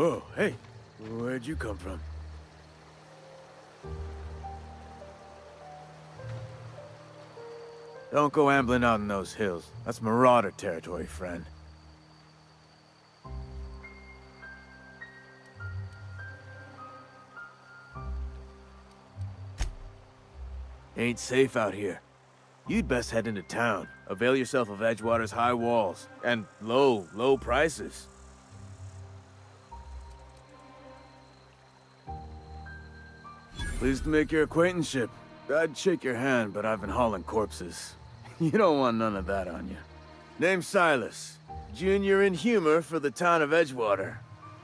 Oh, hey. Where'd you come from? Don't go ambling out in those hills. That's marauder territory, friend. Ain't safe out here. You'd best head into town. Avail yourself of Edgewater's high walls. And low prices. Pleased to make your acquaintanceship. I'd shake your hand, but I've been hauling corpses. You don't want none of that on you. Name's Silas. Junior in humor for the town of Edgewater.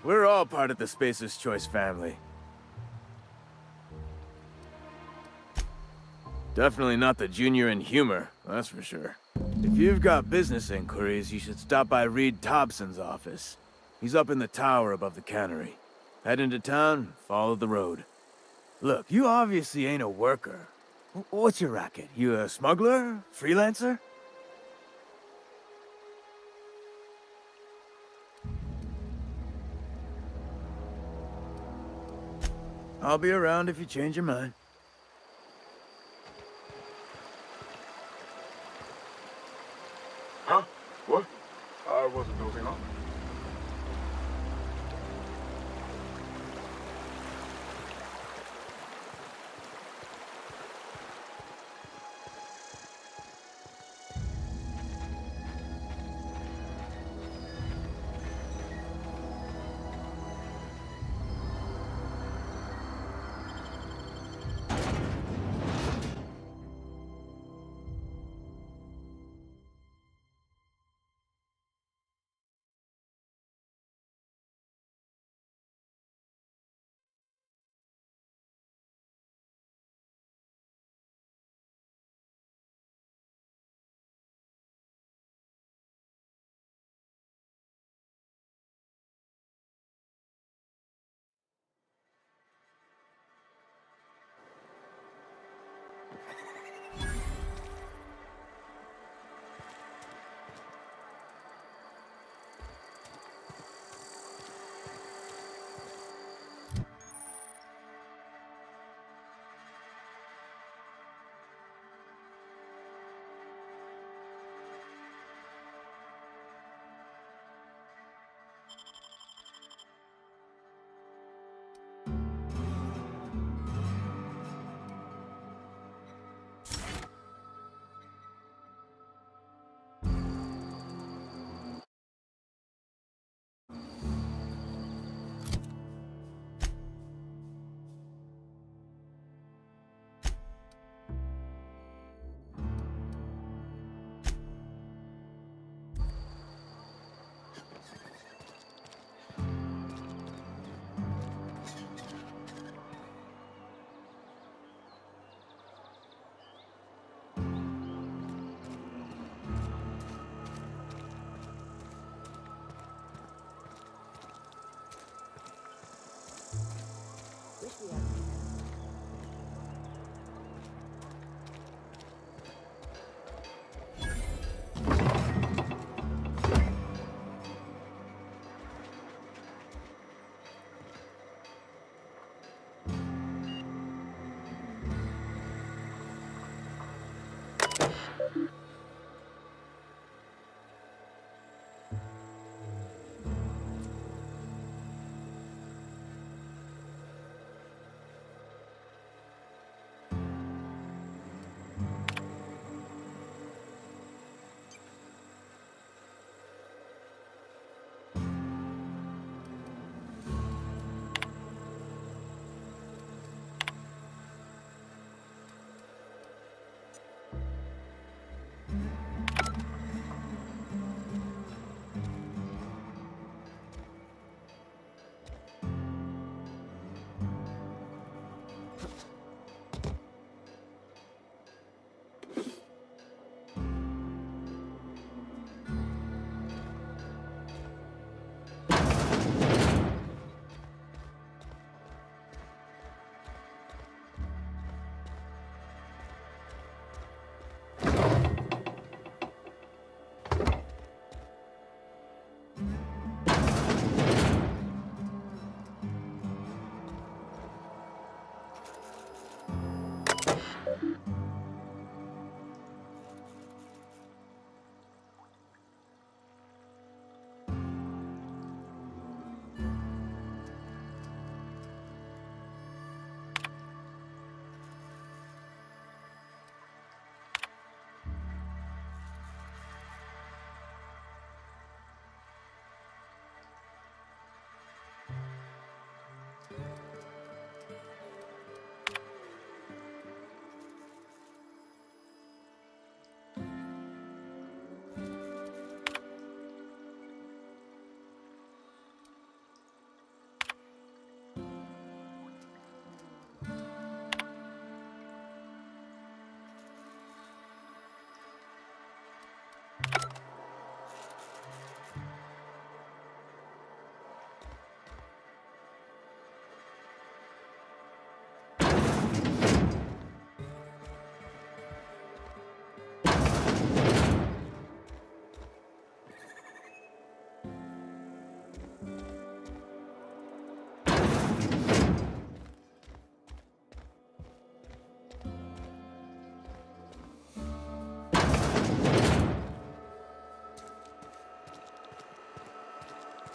We're all part of the Spacer's Choice family. Definitely not the junior in humor, that's for sure. If you've got business inquiries, you should stop by Reed Thompson's office. He's up in the tower above the cannery. Head into town, follow the road. Look, you obviously ain't a worker. What's your racket? You a smuggler? Freelancer? I'll be around if you change your mind. Huh? What? I wasn't dozing off.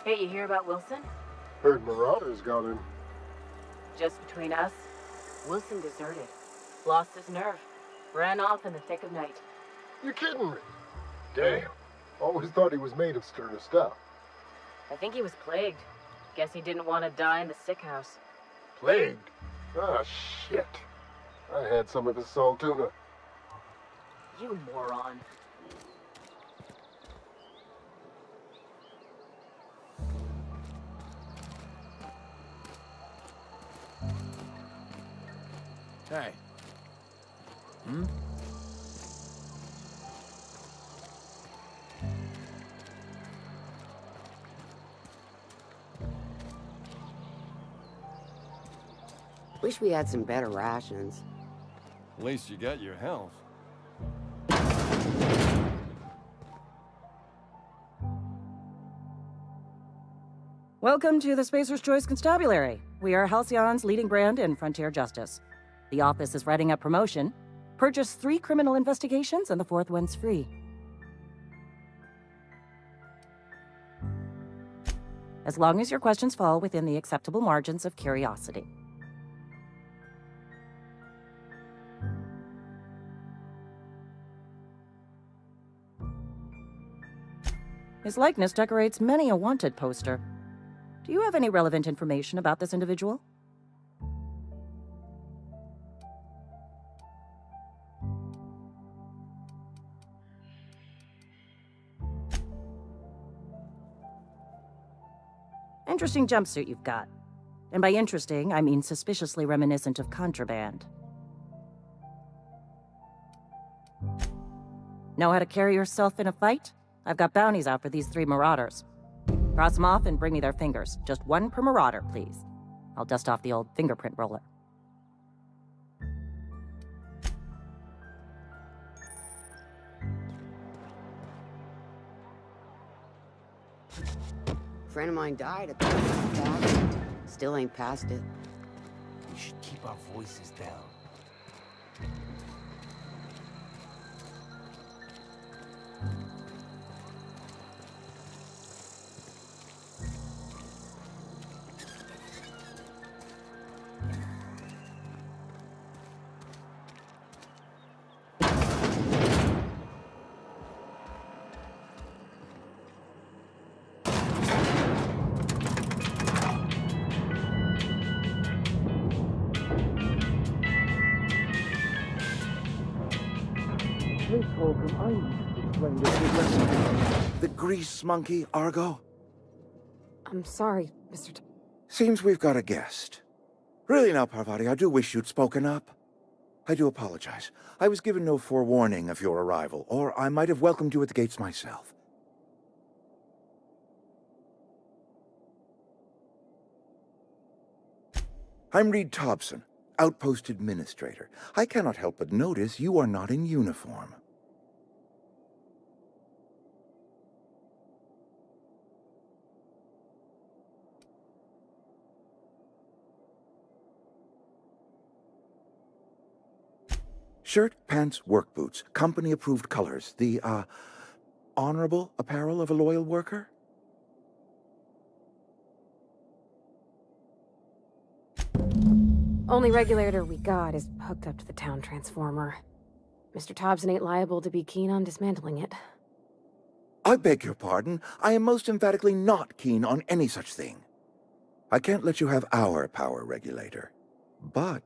Hey, you hear about Wilson? Heard Marauders got him. Just between us, Wilson deserted. Lost his nerve. Ran off in the thick of night. You kidding me? Damn. Always thought he was made of sterner stuff. I think he was plagued. Guess he didn't want to die in the sick house. Plagued? Ah, shit. I had some of his salt tuna. You moron. Hey. Hmm? Wish we had some better rations. At least you got your health. Welcome to the Spacer's Choice Constabulary. We are Halcyon's leading brand in frontier justice. The office is writing up promotion. Purchase 3 criminal investigations and the 4th one's free. As long as your questions fall within the acceptable margins of curiosity. His likeness decorates many a wanted poster. Do you have any relevant information about this individual? Interesting jumpsuit you've got. And by interesting, I mean suspiciously reminiscent of contraband. Know how to carry yourself in a fight? I've got bounties out for these 3 marauders. Cross them off and bring me their fingers. Just 1 per marauder, please. I'll dust off the old fingerprint roller. Friend of mine died at the back. Still ain't past it. We should keep our voices down. The grease monkey, Argo? I'm sorry, Mr. Seems we've got a guest. Really now, Parvati, I do wish you'd spoken up. I do apologize. I was given no forewarning of your arrival, or I might have welcomed you at the gates myself. I'm Reed Thompson, Outpost Administrator. I cannot help but notice you are not in uniform. Shirt, pants, work boots, company-approved colors. The, honorable apparel of a loyal worker? Only regulator we got is hooked up to the town transformer. Mr. Thompson ain't liable to be keen on dismantling it. I beg your pardon. I am most emphatically not keen on any such thing. I can't let you have our power regulator. But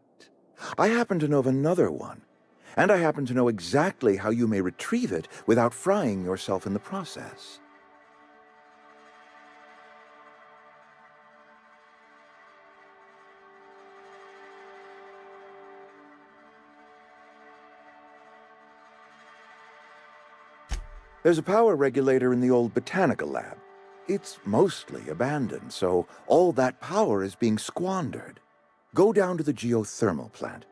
I happen to know of another one, and I happen to know exactly how you may retrieve it without frying yourself in the process. There's a power regulator in the old botanical lab. It's mostly abandoned, so all that power is being squandered. Go down to the geothermal plant.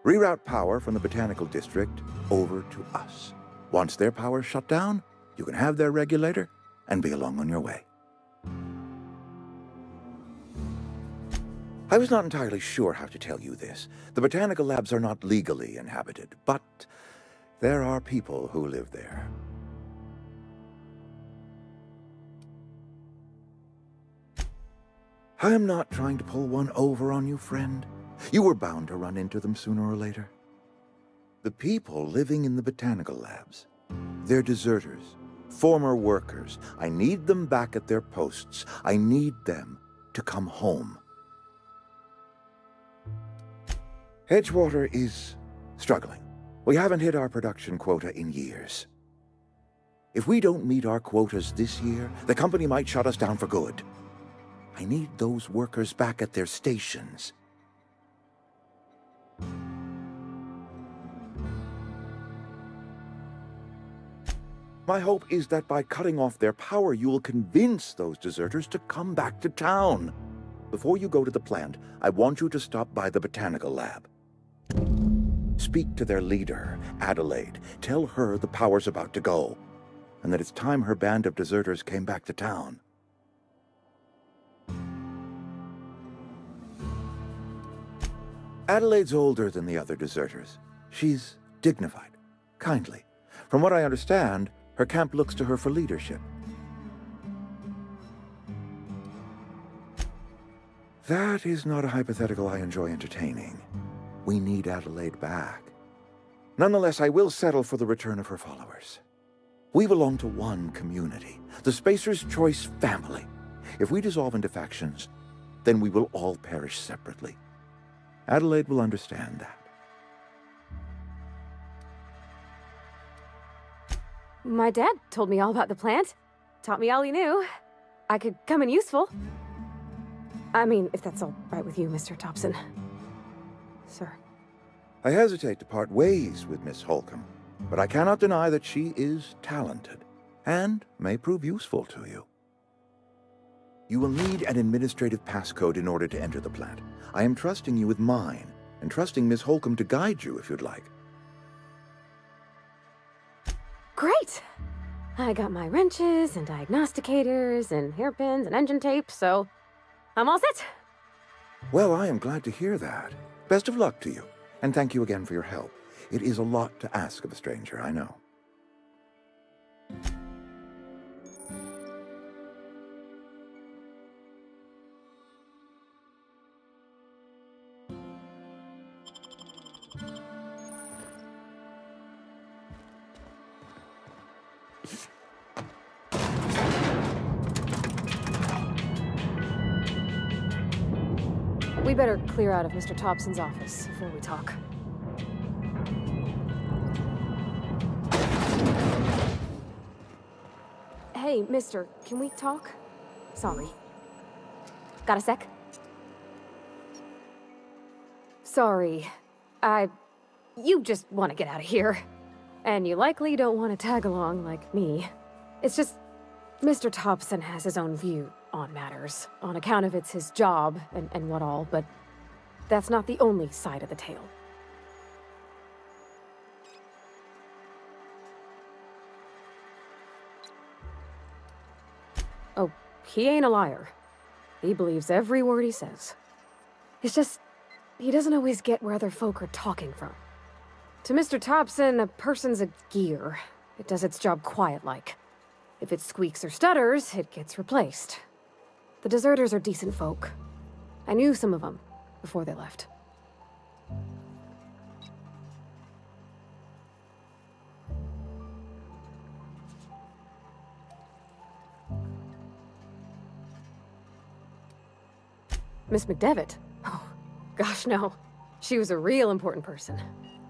Reroute power from the botanical district over to us. Once their power's shut down, you can have their regulator and be along on your way. I was not entirely sure how to tell you this. The botanical labs are not legally inhabited, but there are people who live there. I am not trying to pull one over on you, friend. You were bound to run into them sooner or later. The people living in the botanical labs, they're deserters, former workers. I need them back at their posts. I need them to come home. Edgewater is struggling. We haven't hit our production quota in years. If we don't meet our quotas this year, the company might shut us down for good. I need those workers back at their stations. My hope is that by cutting off their power, you will convince those deserters to come back to town. Before you go to the plant, I want you to stop by the botanical lab. Speak to their leader, Adelaide. Tell her the power's about to go, and that it's time her band of deserters came back to town. Adelaide's older than the other deserters. She's dignified, kindly. From what I understand, her camp looks to her for leadership. That is not a hypothetical I enjoy entertaining. We need Adelaide back. Nonetheless, I will settle for the return of her followers. We belong to one community, the Spacer's Choice family. If we dissolve into factions, then we will all perish separately. Adelaide will understand that. My dad told me all about the plant. Taught me all he knew. I could come in useful. I mean, if that's all right with you, Mr. Thompson. Sir. I hesitate to part ways with Miss Holcomb, but I cannot deny that she is talented and may prove useful to you. You will need an administrative passcode in order to enter the plant. I am trusting you with mine, and trusting Miss Holcomb to guide you if you'd like. Great! I got my wrenches and diagnosticators and hairpins and engine tape, so I'm all set. Well, I am glad to hear that. Best of luck to you, and thank you again for your help. It is a lot to ask of a stranger, I know. We better clear out of Mr. Thompson's office before we talk. Hey, mister, can we talk? Sorry. Got a sec? Sorry. You just want to get out of here. And you likely don't want to tag along like me. It's just, Mr. Thompson has his own view on matters, on account of it's his job and what all, but that's not the only side of the tale. Oh, he ain't a liar. He believes every word he says. It's just, he doesn't always get where other folk are talking from. To Mr. Thompson, a person's a gear. It does its job quiet-like. If it squeaks or stutters, it gets replaced. The deserters are decent folk. I knew some of them before they left. Miss McDevitt? Oh, gosh, no. She was a real important person.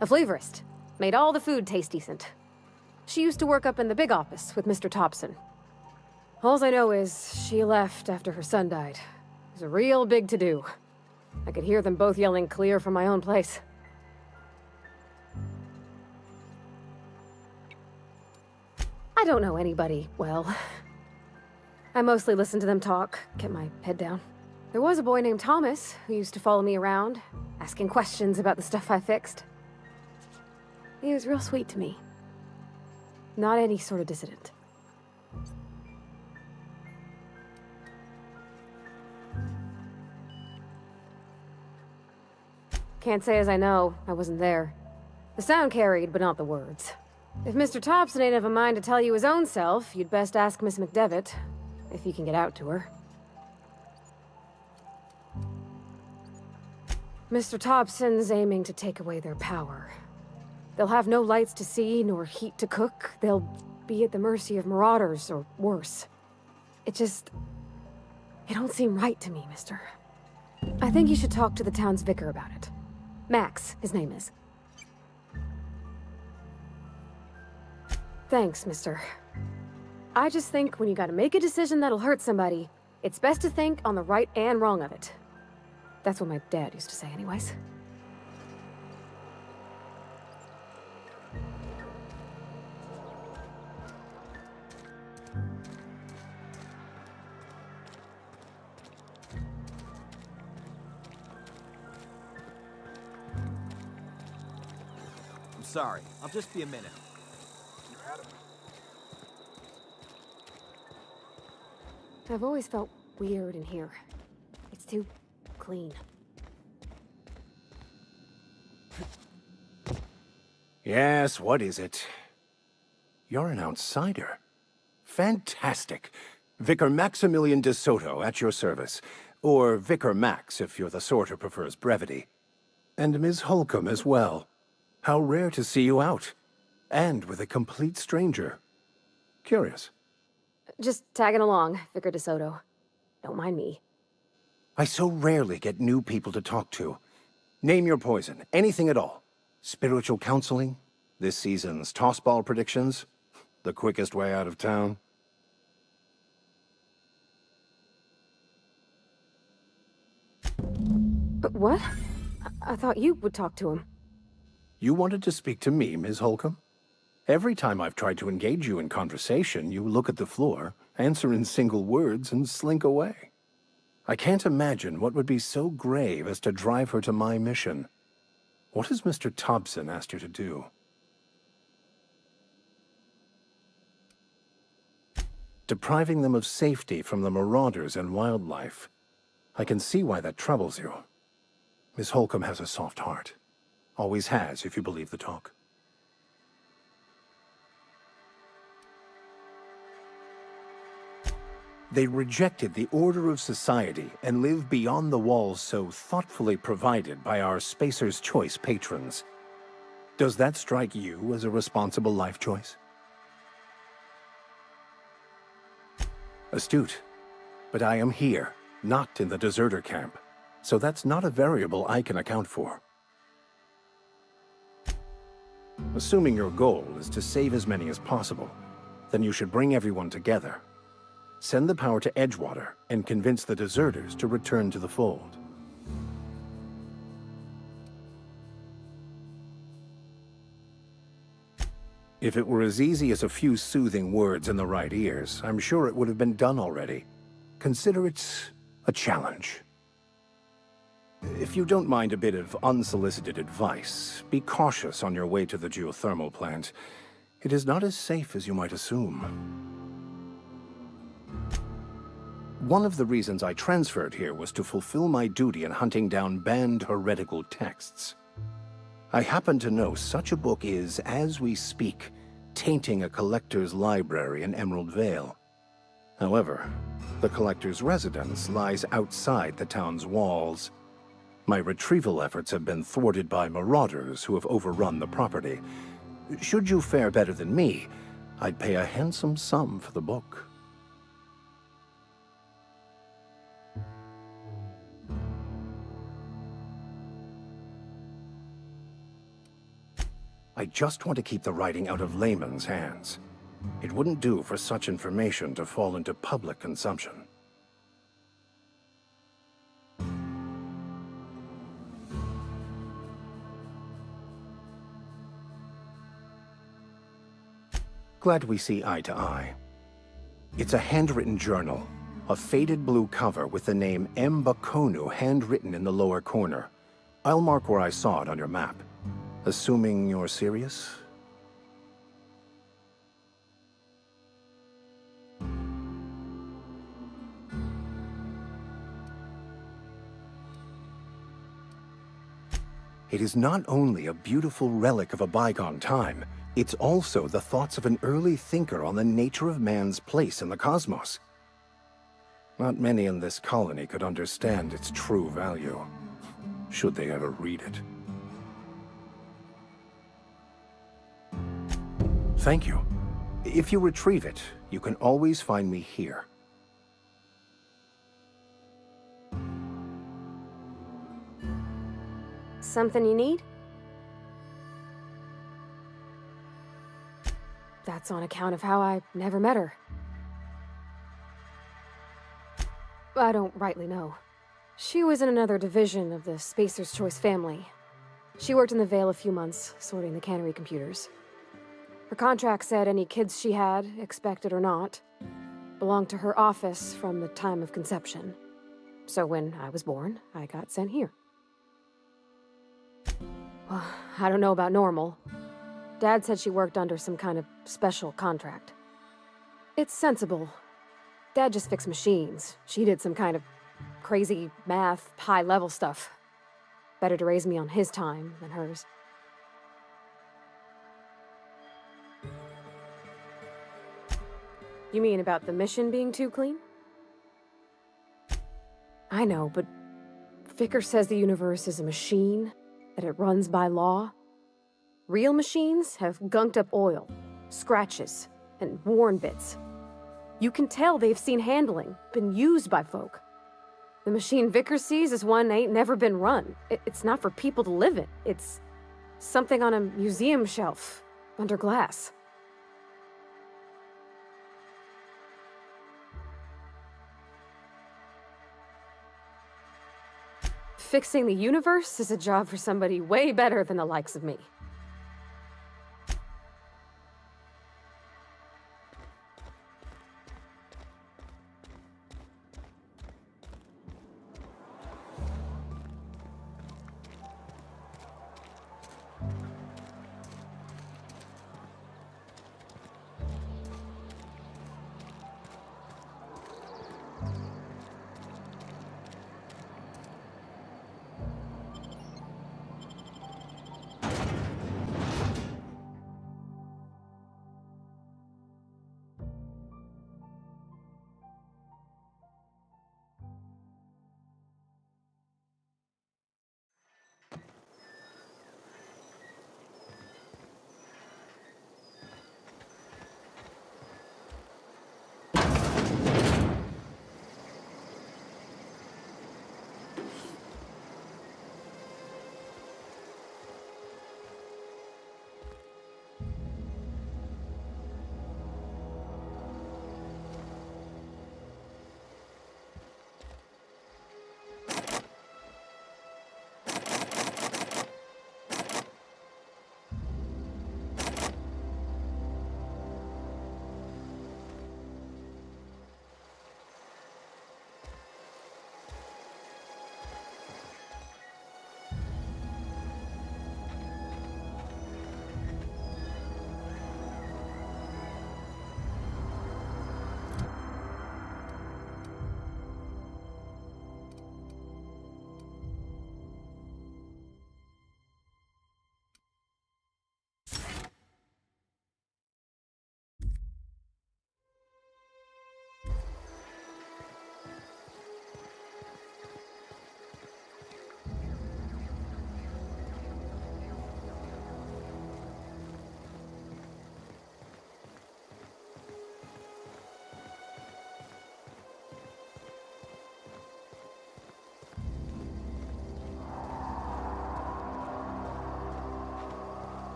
A flavorist. Made all the food taste decent. She used to work up in the big office with Mr. Thompson. Alls I know is she left after her son died. It was a real big to-do. I could hear them both yelling clear from my own place. I don't know anybody well. I mostly listen to them talk, get my head down. There was a boy named Thomas who used to follow me around, asking questions about the stuff I fixed. He was real sweet to me. Not any sort of dissident. Can't say as I know. I wasn't there. The sound carried, but not the words. If Mr. Thompson ain't of a mind to tell you his own self, you'd best ask Miss McDevitt, if you can get out to her. Mr. Thompson's aiming to take away their power. They'll have no lights to see, nor heat to cook. They'll be at the mercy of marauders, or worse. It don't seem right to me, mister. I think you should talk to the town's vicar about it. Max, his name is. Thanks, mister. I just think when you gotta make a decision that'll hurt somebody, it's best to think on the right and wrong of it. That's what my dad used to say anyways. I'm sorry. I'll just be a minute. You had it. I've always felt weird in here. It's too clean. Yes, what is it? You're an outsider. Fantastic. Vicar Maximilian de Soto at your service. Or Vicar Max, if you're the sort who prefers brevity. And Ms. Holcomb as well. How rare to see you out. And with a complete stranger. Curious. Just tagging along, Vicar de Soto. Don't mind me. I so rarely get new people to talk to. Name your poison, anything at all. Spiritual counseling? This season's tossball predictions? The quickest way out of town? But what? I thought you would talk to him. You wanted to speak to me, Ms. Holcomb? Every time I've tried to engage you in conversation, you look at the floor, answer in single words, and slink away. I can't imagine what would be so grave as to drive her to my mission. What has Mr. Thompson asked you to do? Depriving them of safety from the marauders and wildlife. I can see why that troubles you. Miss Holcomb has a soft heart. Always has, if you believe the talk. They rejected the order of society and live beyond the walls so thoughtfully provided by our Spacer's Choice patrons. Does that strike you as a responsible life choice? Astute. But I am here, not in the deserter camp, so that's not a variable I can account for. Assuming your goal is to save as many as possible, then you should bring everyone together. Send the power to Edgewater and convince the deserters to return to the fold. If it were as easy as a few soothing words in the right ears, I'm sure it would have been done already. Consider it a challenge. If you don't mind a bit of unsolicited advice, be cautious on your way to the geothermal plant. It is not as safe as you might assume. One of the reasons I transferred here was to fulfill my duty in hunting down banned heretical texts. I happen to know such a book is, as we speak, tainting a collector's library in Emerald Vale. However, the collector's residence lies outside the town's walls. My retrieval efforts have been thwarted by marauders who have overrun the property. Should you fare better than me, I'd pay a handsome sum for the book. I just want to keep the writing out of layman's hands. It wouldn't do for such information to fall into public consumption. Glad we see eye to eye. It's a handwritten journal, a faded blue cover with the name M. Bakonu handwritten in the lower corner. I'll mark where I saw it on your map. Assuming you're serious? It is not only a beautiful relic of a bygone time, it's also the thoughts of an early thinker on the nature of man's place in the cosmos. Not many in this colony could understand its true value, should they ever read it. Thank you. If you retrieve it, you can always find me here. Something you need? That's on account of how I never met her. I don't rightly know. She was in another division of the Spacer's Choice family. She worked in the Vale a few months, sorting the cannery computers. Her contract said any kids she had, expected or not, belonged to her office from the time of conception. So when I was born, I got sent here. Well, I don't know about normal. Dad said she worked under some kind of special contract. It's sensible. Dad just fixed machines. She did some kind of crazy math, high-level stuff. Better to raise me on his time than hers. You mean about the mission being too clean? I know, but Vicker says the universe is a machine, that it runs by law. Real machines have gunked up oil, scratches, and worn bits. You can tell they've seen handling, been used by folk. The machine Vicker sees is one ain't never been run. It's not for people to live in. It's something on a museum shelf, under glass. Fixing the universe is a job for somebody way better than the likes of me.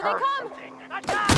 Here they come!